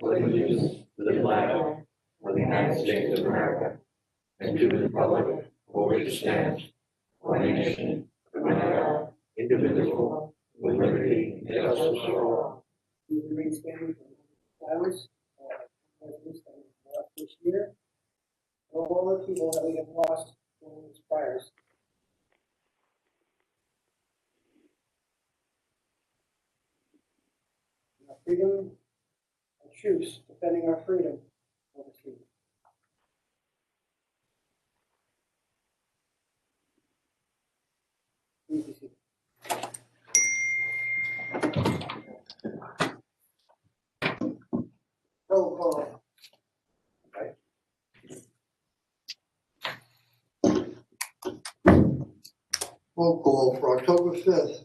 with allegiance to the flag of the United States of America and to the republic for which it stands, one nation, under God, indivisible, with liberty and justice for all. We remain standing for silence this year. For all the people that we have lost during these fires. Our freedom and truce defending our freedom overseas. Please be seated. Roll call. Roll call for October 5th,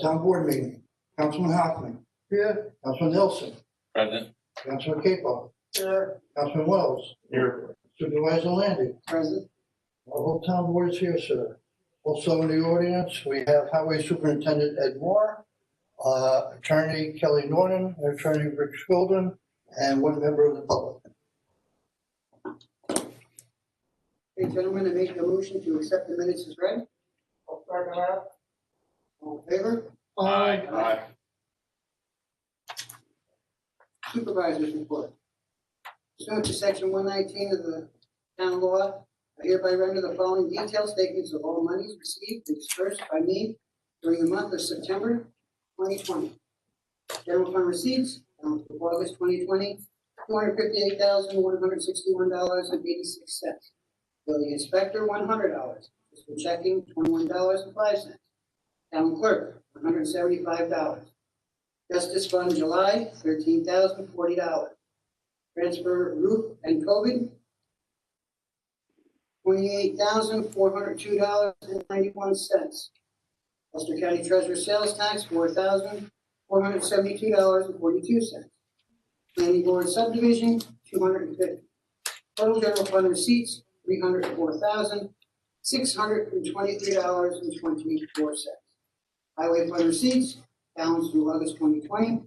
town board meeting. Councilman Hoffman. Here. Councilman Nelson. Present. Councilman Capo. Here. Councilman Wells. Here. Supervisor Landy. Present. The whole town board is here, sir. Also in the audience, we have Highway Superintendent Ed Moore, Attorney Kelly Norton, Attorney Rick Golden, and one member of the public. Okay, gentlemen, I make a motion to accept the minutes as read. I'll start it out. All in favor? Aye. Supervisors report. Pursuant to section 119 of the town law, I hereby render the following detailed statements of all monies received and dispersed by me during the month of September 2020. General fund receipts, balance of August 2020, $258,161.86. Building inspector, $100. Fiscal checking, $21.05. Town clerk, $175. Justice fund July, $13,040. Transfer roof and COVID, $28,402.91. Ulster County Treasurer sales tax, $4,472.42. Planning board subdivision, $250. Total general fund receipts, $304,623.24. Highway fund receipts, balance through August 2020,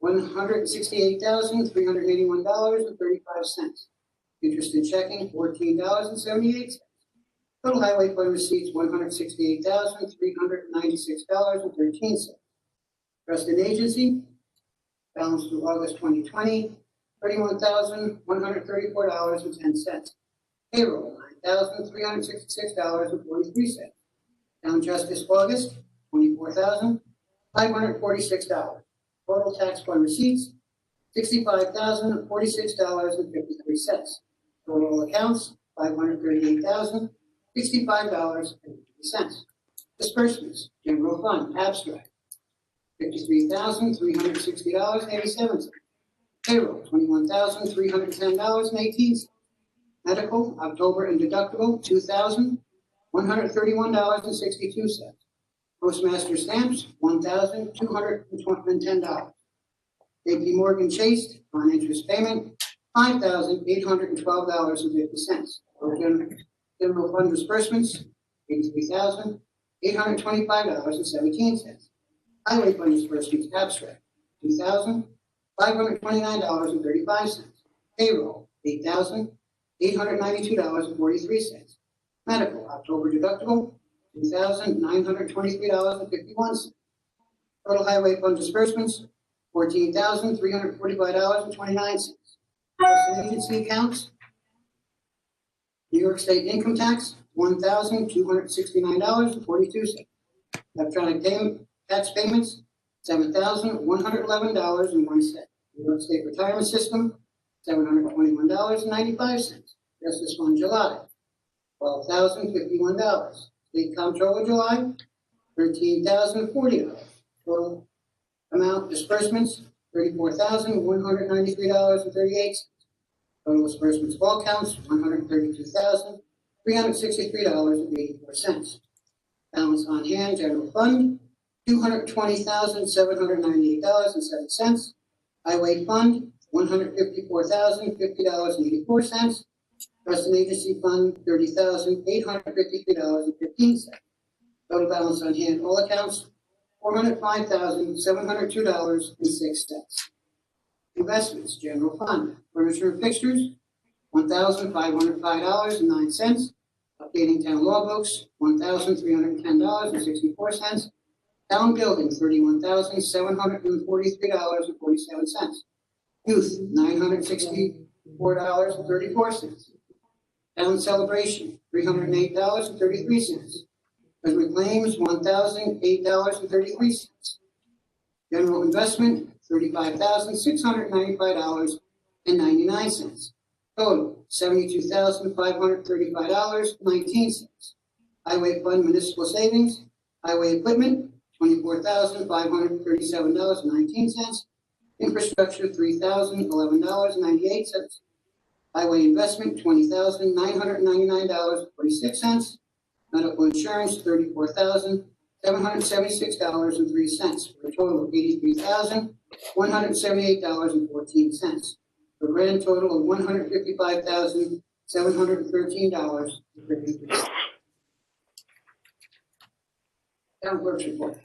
$168,381.35. Interest in checking, $14.78. Total highway fund receipts, $168,396.13. Trust and agency, balance through August 2020, $31,134.10. Payroll, $9,366.43. Town justice August, $24,546. Total tax fund receipts, $65,046.53. Total accounts, $538,065.50. Disbursements, general fund, abstract, $53,360.87. Payroll, $21,310.18. Medical, October and deductible, $2,131.62. Postmaster stamps, $1,210. JP Morgan Chase, on interest payment, $5,812.50. General fund disbursements, $83,825.17. Highway fund disbursements, abstract, $2,529.35. Payroll, $8,892.43. Medical, October deductible, $2,923.51. Total highway fund disbursements, $14,345.29. Agency accounts, New York State income tax, $1,269.42. Electronic tax payments, $7,111.01. New York State retirement system, $721.95. Justice fund July, $12,051. State comptroller July, $13,040. Total amount disbursements, $34,193.38. Total disbursements of all counts, $132,363.84. Balance on hand, general fund, $220,798.07. Highway fund, $154,050.84. Trust and agency fund, $30,853.15. Total balance on hand, all accounts, $405,702.06. Investments, general fund, furniture and fixtures, $1,505.09. Updating town law books, $1,310.64. Town building, $31,743.47. Youth, $964.34. Town celebration, $308.33. Government claims, $1,008.33. General investment, $35,695.99. Total, $72,535.19. Highway fund municipal savings, highway equipment, $24,537.19. Infrastructure, $3,011.98. Highway investment, $20,999.46. Medical insurance, $34,776.03, for a total of $83,178.14, for a grand total of $155,713.53. Town clerk's report.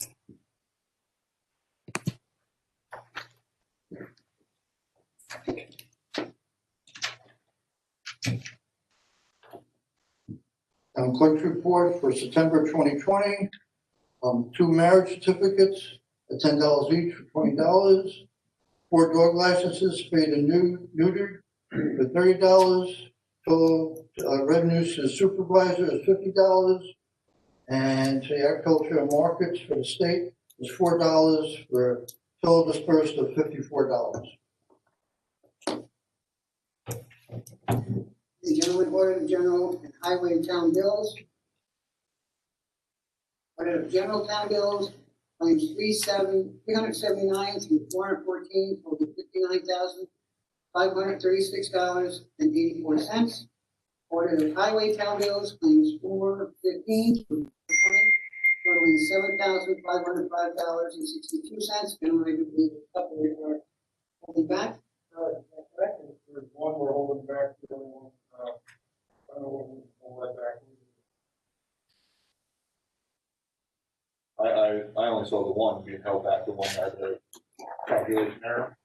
Town clerk's report for September 2020. 2 marriage certificates at $10 each for $20. 4 dog licenses, spayed and neutered, for $30. Total revenues to the supervisor is $50. And to the agriculture and markets for the state is $4, for total dispersed of $54. The gentleman ordered the general and highway and town bills. Ordered general town bills, claims 379 through 414, total $59,536.84. Ordered of highway town bills, claims 415 through 420, totaling $7,505.62. Gentlemen, I do believe a couple are holding back. Correct? There's one we're holding back, the other one, I don't know what we'll let back. I only saw the one being held back, the one that the calculation error.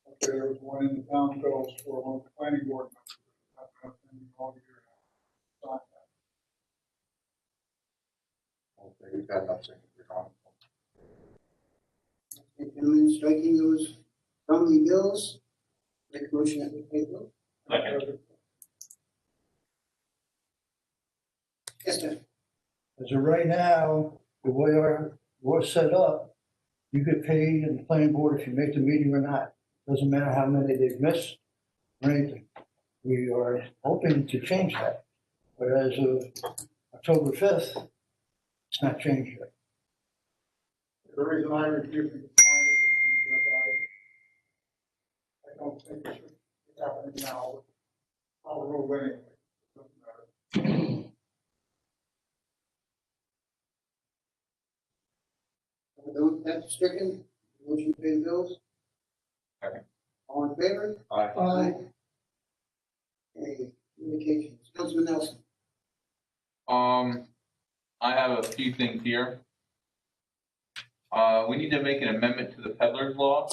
Okay, there was one in the town bills for one of the planning board members. That's not pending all year. Sign that. Okay, we've got enough signatures on it. Gentlemen, striking those from the bills. Make a motion that we pay bill. Second. Yes, sir. As of right now, the way our was set up, you get paid in the planning board if you make the meeting or not. Doesn't matter how many they've missed or anything. We are hoping to change that. But as of October 5th, it's not changed yet. The reason I refuse to sign it is because I don't think it should be happening now. I'll rule anyway. Doesn't matter. That's stricken. Motion to pay the bills. Second. All in favor? Aye. Aye. Okay, communications. Councilman Nelson. I have a few things here. We need to make an amendment to the peddler's law.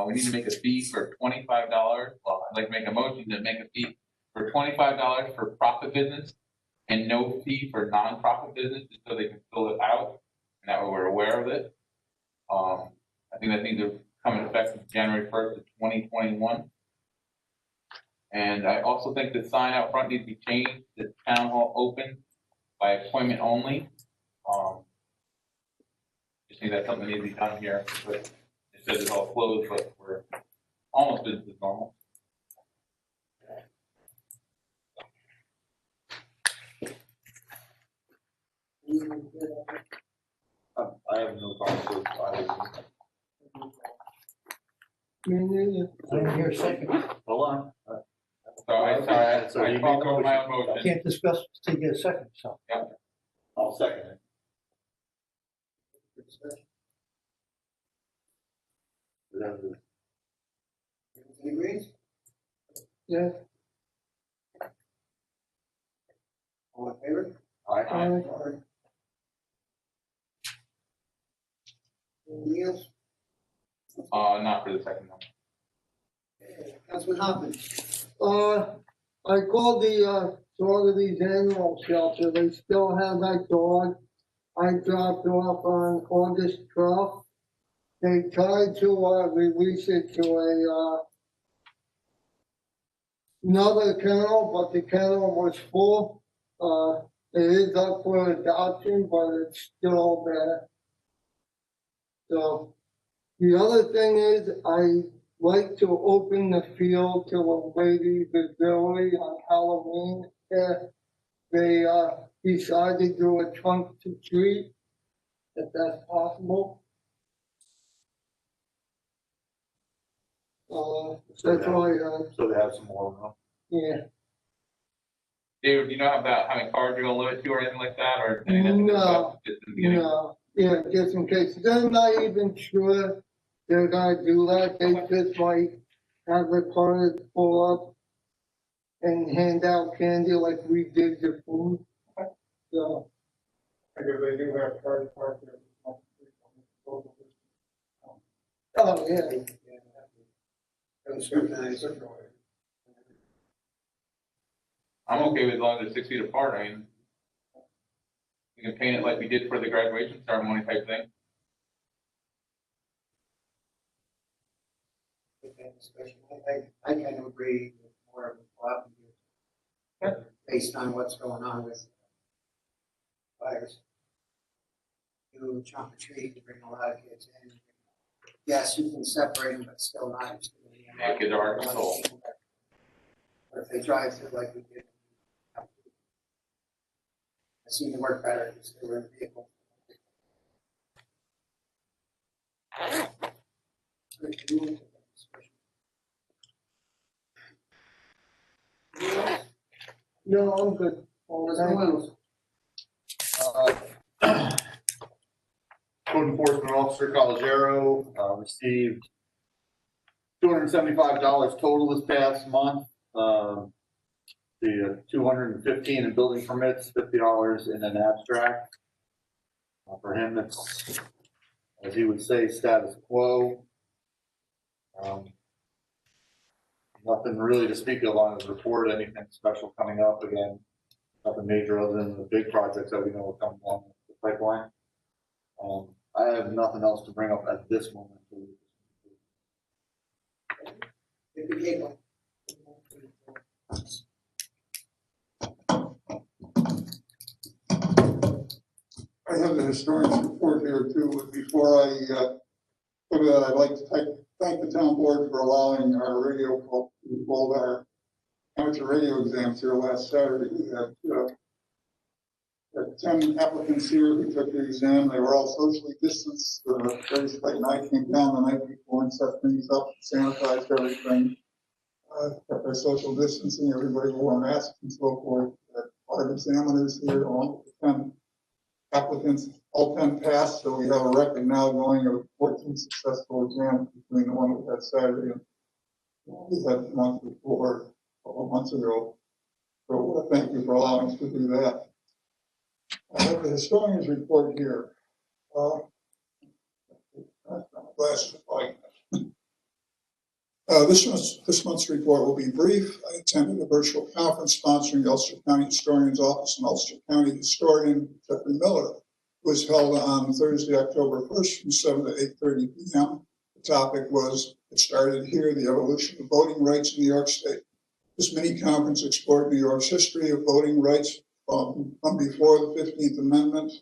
We need to make a fee for $25. Well, I'd like to make a motion to make a fee for $25 for profit business and no fee for non-profit business, just so they can fill it out, and that way we're aware of it. I think that needs to come into effect January 1st of 2021. And I also think the sign out front needs to be changed to town hall open by appointment only. Just think that's something that needs to be done here, but it says it's all closed, but we're almost business as normal. I have no problem with I didn't hear a second. Hold on. Sorry, I talked over my own I motion. can't discuss till you get a second, so. I'll second it. Any agrees? Yeah. All in favor? Aye. Anything else? Not for the second one. Councilman Hoffman. I called the, sort of these animal shelter, they still have that dog. I dropped off on August 12th. They tried to, release it to another kennel, but the kennel was full. It is up for adoption, but it's still there. So, the other thing is, I like to open the field to a lady visibility on Halloween. They decide to do a trunk to treat, if that's possible. That's all I got. So they have some more room. Yeah. David, do you know about how many cars you're gonna limit to or anything like that, or anything? No. Just in the beginning? No, yeah, just in case. They're not even sure they're gonna do that. They just might have the cars pull up and hand out candy like we did the food. So, Because they do have cars parked there. oh, yeah. I'm okay with as long as they're 6 feet apart. I mean, we can paint it like we did for the graduation ceremony type thing. I kind of agree with more of Bob here, based on what's going on with fires. You chunk a tree to bring a lot of kids in. Yes, you can separate them, but still not. Yeah, kids are hard to control. Or if they drive through like we did. It seemed to work better because they were in the vehicle. No, I'm good. Mr. Williams. Code enforcement officer Caligero, received $275 total this past month. The $215 in building permits, $50 in an abstract. For him, it's, as he would say, status quo. Nothing really to speak of on his report, anything special coming up again. Nothing major other than the big projects that we know are coming down the pipeline. I have nothing else to bring up at this moment. I have the historian's report here too, but before I put it out, I'd like to thank the town board for allowing our radio club to hold our amateur radio exams here last Saturday. We had 10 applicants here who took the exam. They were all socially distanced. Thursday night came down the night before and set things up, sanitized everything. Kept our social distancing, everybody wore masks and so forth. Our examiners here, all 10 applicants, all 10 passed, so we have a record now going of 14 successful exams between the one we had Saturday and we had the month before, a couple of months ago. So thank you for allowing us to do that. I have the historian's report here. This month's report will be brief. I attended a virtual conference sponsoring the Ulster County Historian's Office and Ulster County Historian Jeffrey Miller. It was held on Thursday, October 1st from 7 to 8:30 p.m. The topic was, it started here, the evolution of voting rights in New York State. This mini conference explored New York's history of voting rights from before the 15th Amendment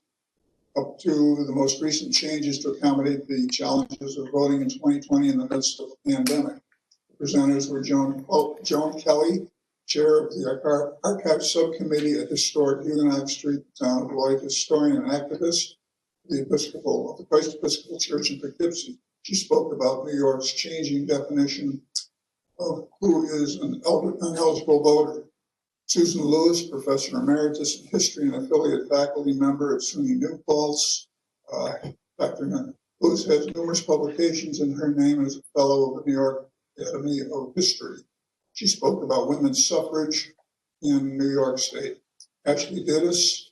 up to the most recent changes to accommodate the challenges of voting in 2020 in the midst of a pandemic. The presenters were Joan Kelly, chair of the Archives Subcommittee at Historic Huguenot Street, town of Lloyd, historian and activist of the Christ Episcopal Church in Poughkeepsie. She spoke about New York's changing definition of who is an ineligible voter. Susan Lewis, professor emeritus in history and affiliate faculty member at SUNY New Paltz. Dr. Lewis has numerous publications in her name as a fellow of the New York Academy of History. She spoke about women's suffrage in New York State. Ashley Dittus,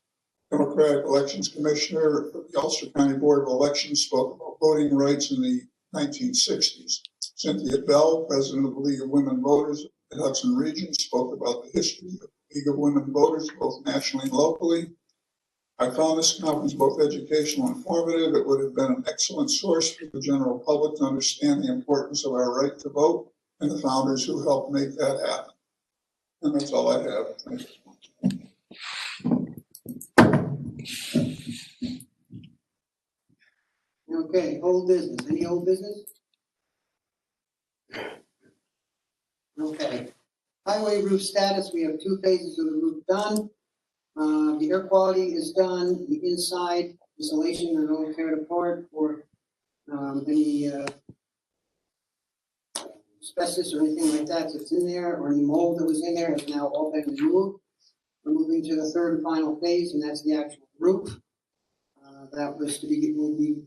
Democratic Elections Commissioner of the Ulster County Board of Elections, spoke about voting rights in the 1960s. Cynthia Bell, President of the League of Women Voters at Hudson Region, spoke about the history of the League of Women Voters, both nationally and locally. I found this conference both educational and informative. It would have been an excellent source for the general public to understand the importance of our right to vote and the founders who helped make that happen. And that's all I have. Thank you. Okay, old business. Any old business? Okay. Highway roof status, we have 2 phases of the roof done. The air quality is done, the inside insulation and all tear it apart for any asbestos or anything like that that's in there, or any mold that was in there has now all been removed. We're moving to the 3rd and final phase, and that's the actual roof. That was to be, will be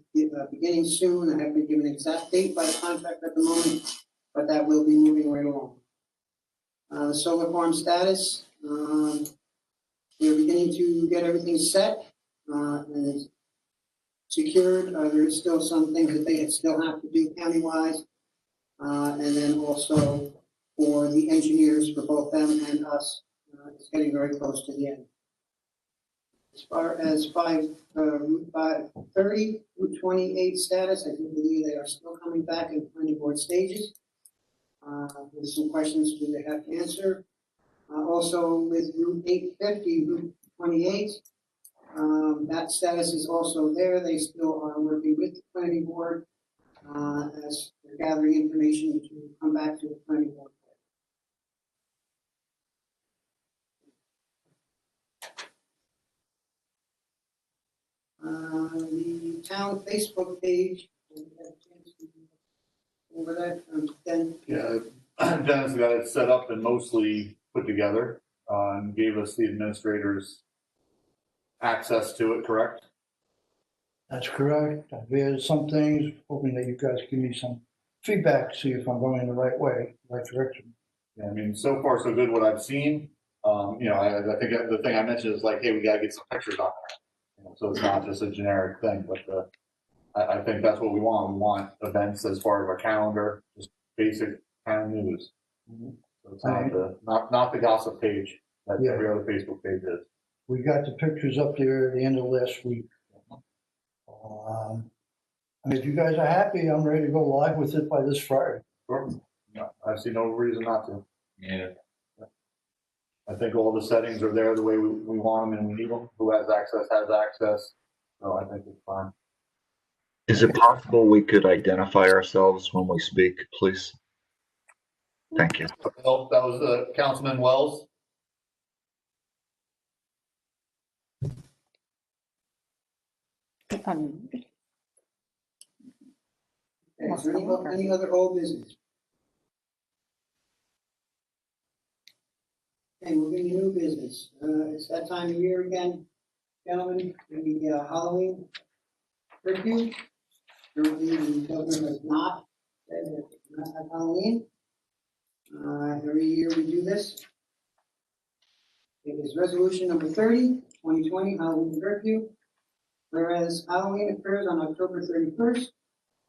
beginning soon. I haven't been given an exact date by the contractor at the moment, but that will be moving right along. Solar farm status, we're beginning to get everything set and secured. There is still some things that they still have to do county-wise. And then also for the engineers, for both them and us, it's getting very close to the end. As far as Route 530, Route 28 status, I do believe they are still coming back in planning board stages. There's some questions do they have to answer. Also with Route 850, Route 28, that status is also there. They still are working with the planning board as they're gathering information to come back to the planning board. The town Facebook page, over that, then. Yeah, Dennis got it set up and mostly put together, and gave us the administrators access to it, correct? That's correct. I've added some things, hoping that you guys give me some feedback, see if I'm going in the right way, right direction. Yeah, I mean, so far so good what I've seen. You know, I think the thing I mentioned is like, hey, we gotta get some pictures on there. You know, so it's not just a generic thing, but I think that's what we want. We want events as part of our calendar, just basic town news. So it's not the gossip page that every other Facebook page is. We got the pictures up there at the end of last week. I mean, if you guys are happy, I'm ready to go live with it by this Friday. Sure. Yeah, I see no reason not to. Yeah. I think all the settings are there the way we want them and we need them. Who has access has access. So I think it's fine. Is it possible we could identify ourselves when we speak, please? Thank you. Oh, that was Councilman Wells. Okay, is there any other old business? Okay, moving to new business. It's that time of year again, gentlemen, the Halloween curfew. Currently, the governor has not said that it's not have Halloween. Every year we do this. It is resolution number 30, 2020, Halloween curfew. Whereas Halloween occurs on October 31st,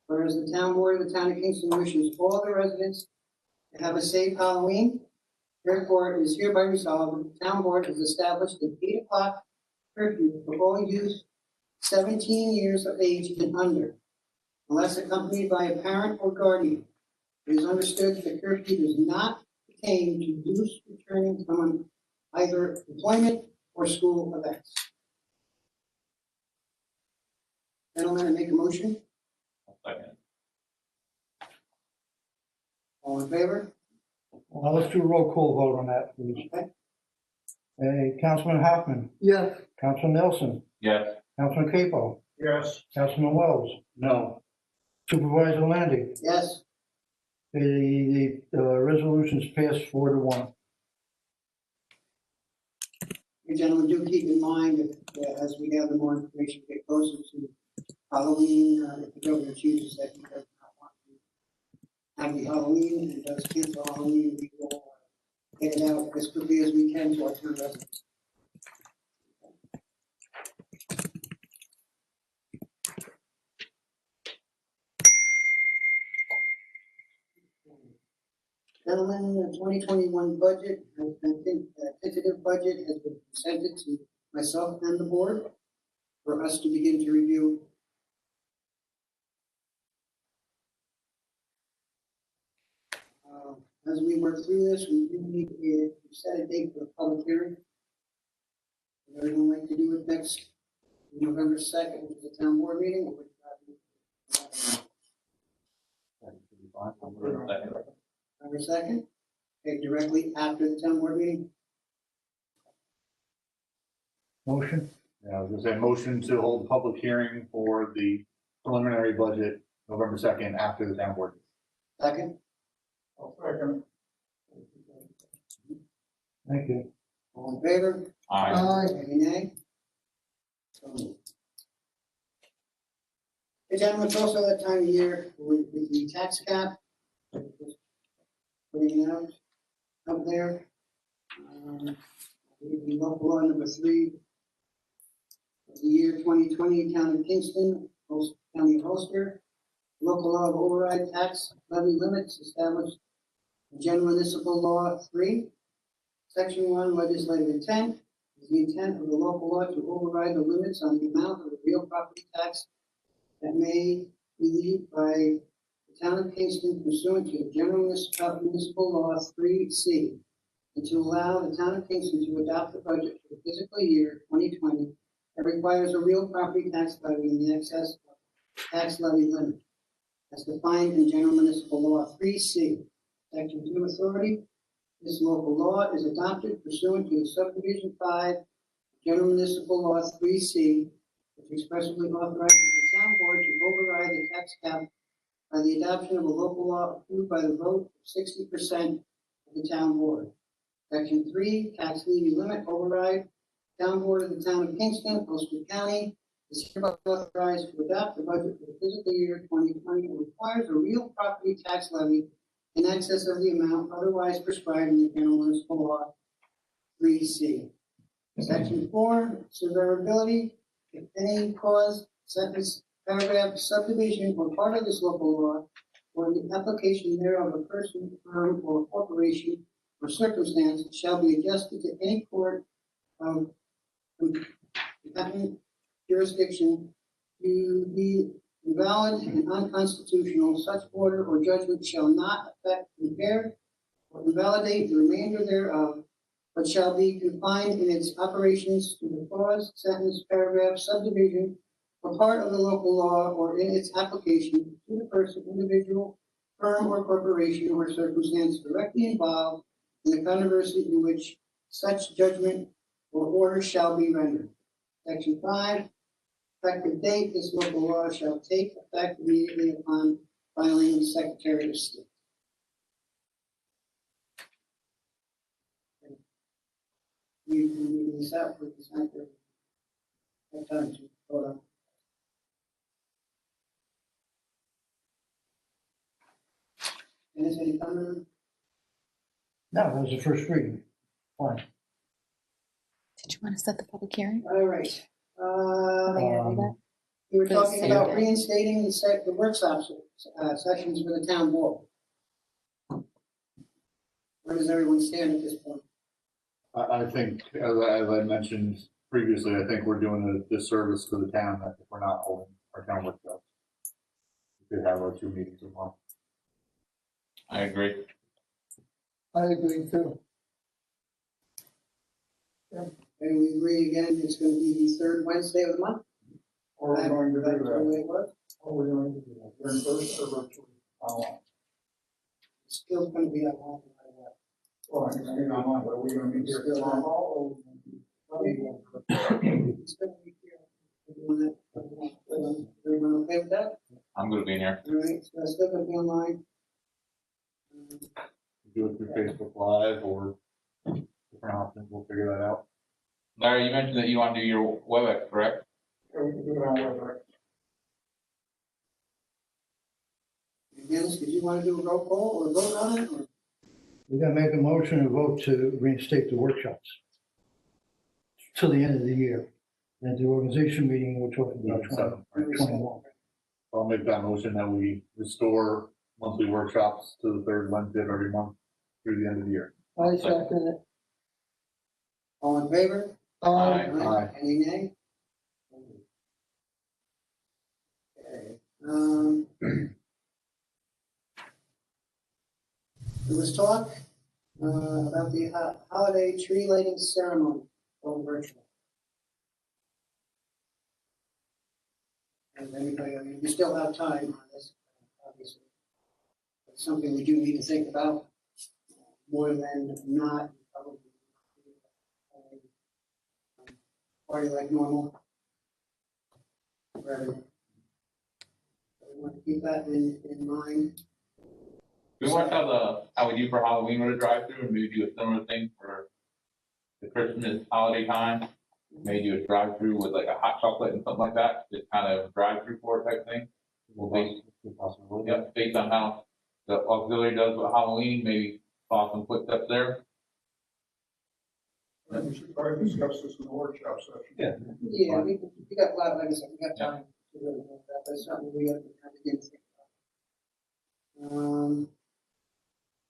whereas the town board of the town of Kingston wishes all the residents to have a safe Halloween. Therefore, it is hereby resolved that the town board has established an 8 o'clock curfew for all youth 17 years of age and under, unless accompanied by a parent or guardian. It is understood that the curfew does not pertain to youth returning from either employment or school events. Gentlemen, I make a motion. Second. All in favor? Well, let's do a roll call vote on that, please. Okay. Hey, Councilman Hoffman, Yes, Councilman Nelson, Yes. Councilman Capo, Yes. Councilman Wells, No. Supervisor Landy. Yes. The resolution's passed 4-1. You gentlemen do keep in mind that as we gather more information, get closer to Halloween, if the governor chooses that he does not want to have the Halloween and does cancel Halloween, we will get it out as quickly as we can to our town residents. Gentlemen, the 2021 budget, tentative budget has been presented to myself and the board for us to begin to review. As we work through this, we do need to set a date for the public hearing. Would everyone like to do it next November 2nd, which is the town board meeting? Or would November 2nd? Okay, directly after the town board meeting? Motion? Yeah, I was gonna say motion to hold a public hearing for the preliminary budget November 2nd after the town board. Second? I'll second. Thank you. All in favor? Aye. Any nay? So moved. Hey, gentlemen, it's also that time of year with the tax cap. Putting it out there. The local law number 3 of the year 2020, Town of Kingston, County of Ulster. Local law of override tax levy limits established in General Municipal Law 3. Section 1, legislative intent is the intent of the local law to override the limits on the amount of the real property tax that may be levied by the town of Kingston pursuant to the General Municipal Law 3C, and to allow the town of Kingston to adopt a budget for the fiscal year 2020 that requires a real property tax levy in the excess of tax levy limit, as defined in General Municipal Law 3C. Section 2 authority. This local law is adopted pursuant to Subdivision 5, General Municipal Law 3C, which expressly authorizes the town board to override the tax cap by the adoption of a local law approved by the vote of 60% of the town board. Section 3, tax levy limit override. Town board of the town of Kingston, Ulster County, is hereby authorized to adopt the budget for the fiscal year 2020 and requires a real property tax levy in excess of the amount otherwise prescribed in the General Municipal Law 3C. Section 4, severability. If any cause, sentence, paragraph, subdivision, or part of this local law, or the application thereof a person, firm, or corporation, or circumstance shall be adjusted to any court of competent jurisdiction to be invalid and unconstitutional, such order or judgment shall not affect, impair, or invalidate the remainder thereof, but shall be confined in its operations to the clause, sentence, paragraph, subdivision, or part of the local law, or in its application to the person, individual, firm, or corporation, or circumstance directly involved in the controversy in which such judgment or order shall be rendered. Section 5, effective date, this local law shall take effect immediately upon filing the Secretary of State. We can read this out for the Secretary. Have time to vote on. Is any comment? No, that was the first reading. Fine. Did you want to set the public hearing? All right. Are you gonna do that? We were talking Yes, about yeah. reinstating the workshop sessions for the town board. Where does everyone stand at this point? I think, as I mentioned previously, I think we're doing a disservice to the town that if we're not holding our town workshops. We could have our 2 meetings a month. I agree. I agree too. And we agree again, it's gonna be the third Wednesday of the month? Or we're going to do That's the that. way it was. Or we're going to do that. During first or virtually? It's still gonna be that long. Well, I mean, online, but we're going to meet here tomorrow. Or It's gonna be here. Everyone okay with that? I'm gonna be in here. All right, so that's still gonna be online. Do it through Facebook Live or different options, we'll figure that out. Larry, you mentioned that you want to do your WebEx, correct? we can do it on Webex. Dennis, did you want to do a roll call or vote on it? Or? We're gonna make a motion and vote to reinstate the workshops till the end of the year. And the organization meeting, we're talking about 2021. I'll make that motion that we restore monthly workshops to the third Wednesday of every month. through the end of the year. I second it. All in favor? Aye. Aye. Any nay? Okay, there was talk, about the holiday tree lighting ceremony going virtual. And anybody, I mean, we still have time on this, obviously. It's something we do need to think about, more than not, probably. Party like normal. For everyone. So we want to keep that in mind. We want how we do for Halloween with a drive-through, and maybe do a similar thing for the Christmas holiday time. Maybe do a drive-through with like a hot chocolate and something like that, just kind of drive-through for it type thing. Based on how the auxiliary does with Halloween, maybe follow some footsteps there. We should probably discuss this in the workshop session. Yeah, we got a lot, like I said, we got time to really do that, but it's something we have to begin to think about.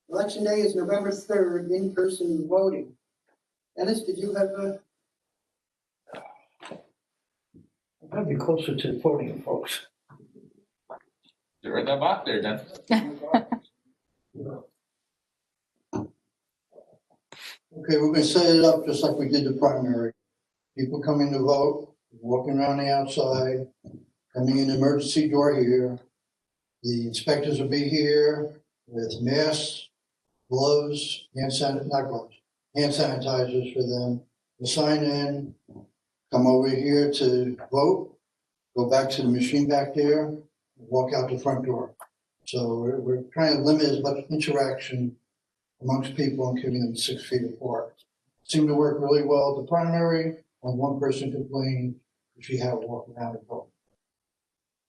Election day is November 3rd, in-person voting. Dennis, did you have a? I've got to be closer to the podium, folks. You're in that box there, then. Okay, we're gonna set it up just like we did the primary. People coming to vote, walking around the outside, coming in the emergency door here. The inspectors will be here with masks, gloves, hand sanitizers for them. We'll sign in, come over here to vote, go back to the machine back there, walk out the front door. So we're trying to limit as much interaction amongst people and keeping them 6 feet apart. Seemed to work really well at the primary, when one person complained she had to walk around and vote.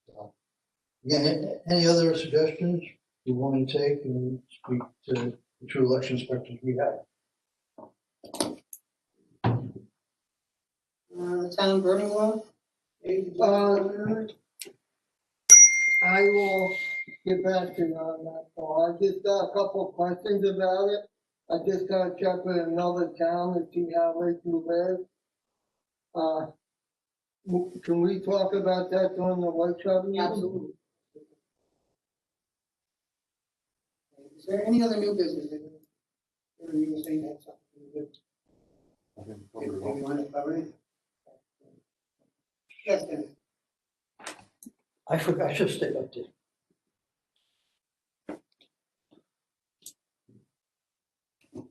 So, again, any other suggestions you want to take and speak to the two election inspectors we have? The town burning law? I will get back to you on that, Paul. I just got a couple of questions about it. I just gotta check with another town to see how they do live. Can we talk about that during the workshop meeting? Absolutely. Is there any other new business? You were saying that something good. You want to cover it? Yes, Dennis. I forgot, I should stay up there.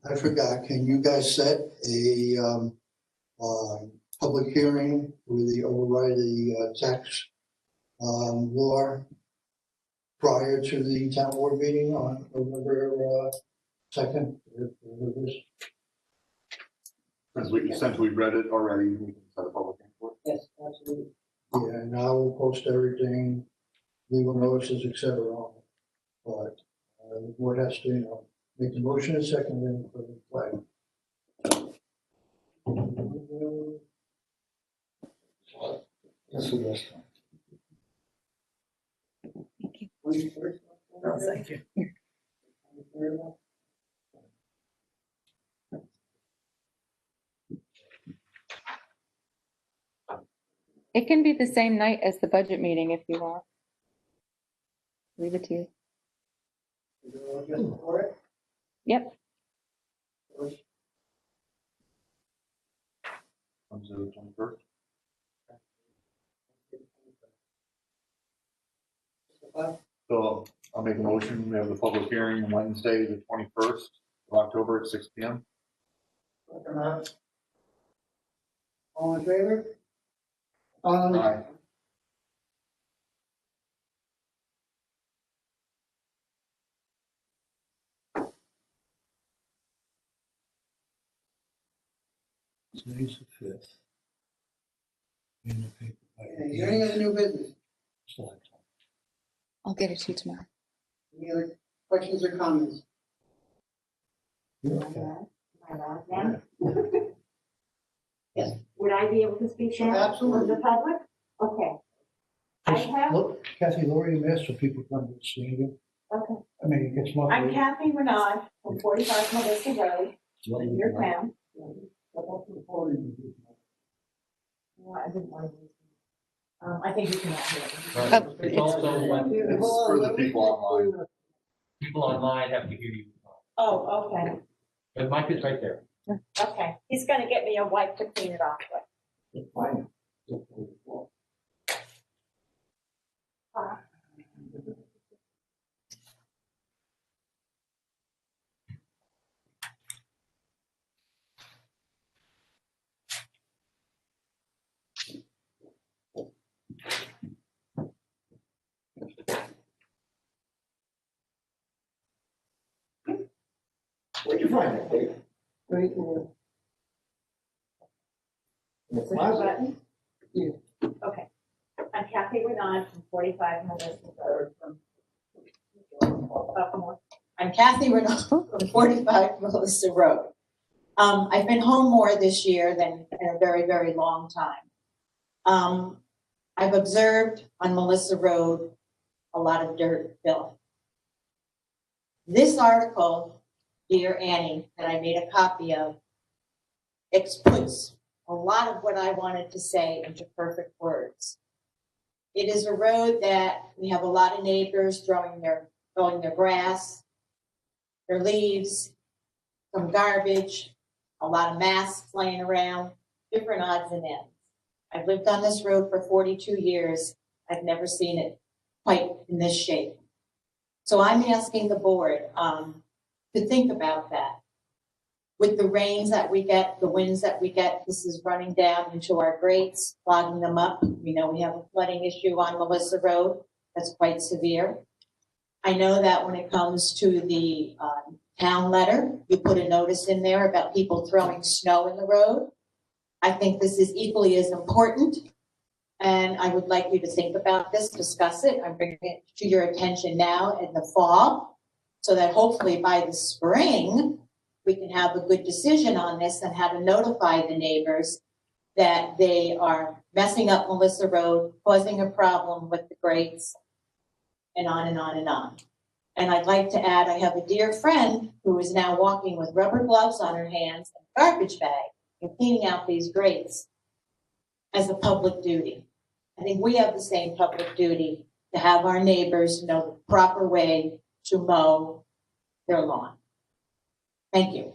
I forgot, can you guys set a, public hearing with the override the tax, law prior to the town board meeting on November, 2nd? Since we read it already, we can set a public hearing for it. Yes, absolutely. Yeah, and I will post everything, legal notices, et cetera, on it. But, the board has to, make the motion and second, then put the flag. That's the best one. No, thank you. It can be the same night as the budget meeting if you want. Leave it to you. Yep. Wednesday the 21st. So I'll make a motion. We have the public hearing Wednesday, the 21st of October at 6 p.m. All in favor? Aye. Today's the 5th. In the paper. Is there any other new business? I'll get it to you tomorrow. Any other questions or comments? Yes. Would I be able to speak now? Absolutely. For the public? Okay. I have, Look, Kathy, lower your mask so people can understand you. Okay. I mean, it gets I'm monthly. Kathy Renaud from 45 Melissa Road, in your town. Well, I didn't want to. I think you can have it. It's also when It's for the people online. people online have to hear you. Oh, okay, The mic is right there. okay. He's gonna get me a wipe to clean it off with. It's fine. Where'd you find that, Dave? Right here. In the Push the closet? button? Yeah. Okay. I'm Kathy Renaud from 45 Melissa Road. I'm Kathy Renaud from 45 Melissa Road. I've been home more this year than in a very, very long time. I've observed on Melissa Road a lot of dirt, Bill. This article, Dear Annie, that I made a copy of, it puts a lot of what I wanted to say into perfect words. It is a road that we have a lot of neighbors throwing their grass, their leaves, some garbage, a lot of masks laying around, different odds and ends. I've lived on this road for 42 years. I've never seen it quite in this shape. So I'm asking the board to think about that. With the rains that we get, the winds that we get, this is running down into our grates, clogging them up. We know we have a flooding issue on Melissa Road that's quite severe. I know that when it comes to the town letter, you put a notice in there about people throwing snow in the road. I think this is equally as important. And I would like you to think about this, discuss it. I'm bringing it to your attention now in the fall, so that hopefully by the spring, we can have a good decision on this and how to notify the neighbors that they are messing up Melissa Road, causing a problem with the grates, and on and on and on. And I'd like to add, I have a dear friend who is now walking with rubber gloves on her hands and a garbage bag and cleaning out these grates as a public duty. I think we have the same public duty to have our neighbors know the proper way to mow their lawn. Thank you.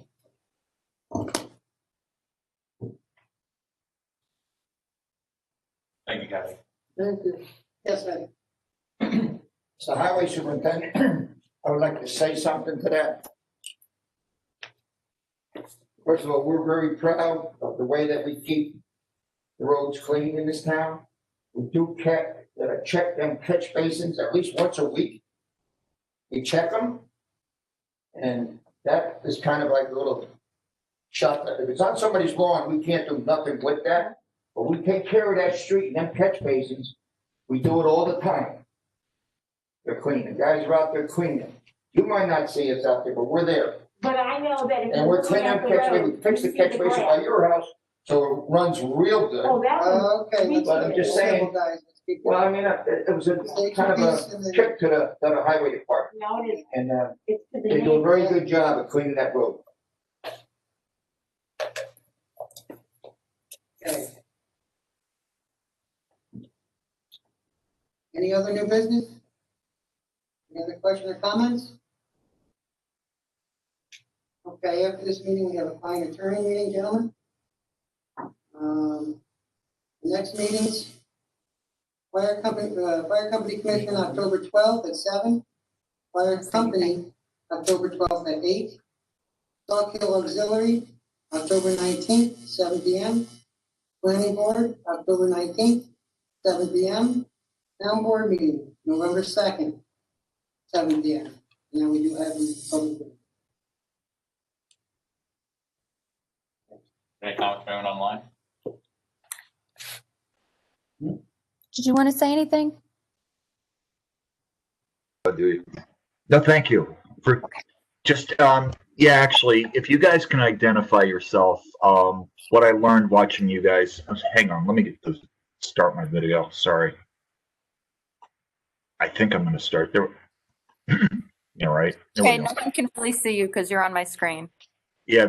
Thank you, Kathy. Thank you. Yes, sir. So Highway Superintendent, I would like to say something to that. First of all, we're very proud of the way that we keep the roads clean in this town. We do check them catch basins at least once a week. We check them. And that is kind of like a little shot. If it's on somebody's lawn, we can't do nothing with that. But we take care of that street and them catch basins. We do it all the time. They're cleaning. The guys are out there cleaning. You might not see us out there, but we're there. But I know that if And we're cleaning up catch basin. We fix the catch basin by your house, so it runs real good. Oh, that was. Okay. But I'm just saying, Guys, let's keep well, going. I mean, it was a kind of a trip to the highway department. No, it is. And It's to the they do a very neighbors. good job of cleaning that road. Okay. Any other new business? Any other questions or comments? Okay, after this meeting, we have a fine attorney meeting, gentlemen. The next meetings, Fire Company Commission, October 12th at 7. Fire Company, October 12th at 8. Sawkill Hill Auxiliary, October 19th, 7 p.m. Planning Board, October 19th, 7 p.m. Town Board meeting, November 2nd, 7 p.m. Now we do have the public. Any comments from anyone online? Did you want to say anything? Do you? No, thank you for just, yeah, actually, if you guys can identify yourself, what I learned watching you guys, hang on, let me get to start my video. Sorry. I think I'm going to start there. All right. There we Okay, go. no one can really see you because you're on my screen. Yeah,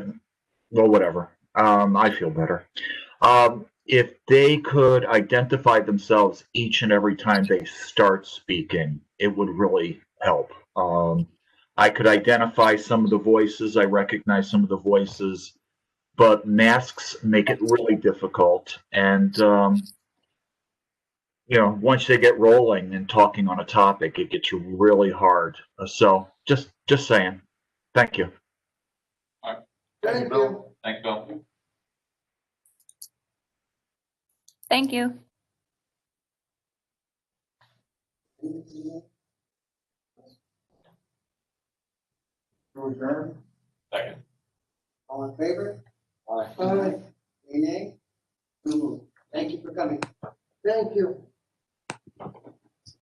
well, whatever. I feel better. If they could identify themselves each and every time they start speaking, it would really help. I could identify some of the voices. I recognize some of the voices, but masks make it really difficult. And, once they get rolling and talking on a topic, it gets really hard. So just saying. Thank you. Thank you. Thanks, Bill. Thank you. To adjourn? Second. All in favor? Aye. Nay, nay? So moved. Thank you for coming. Thank you.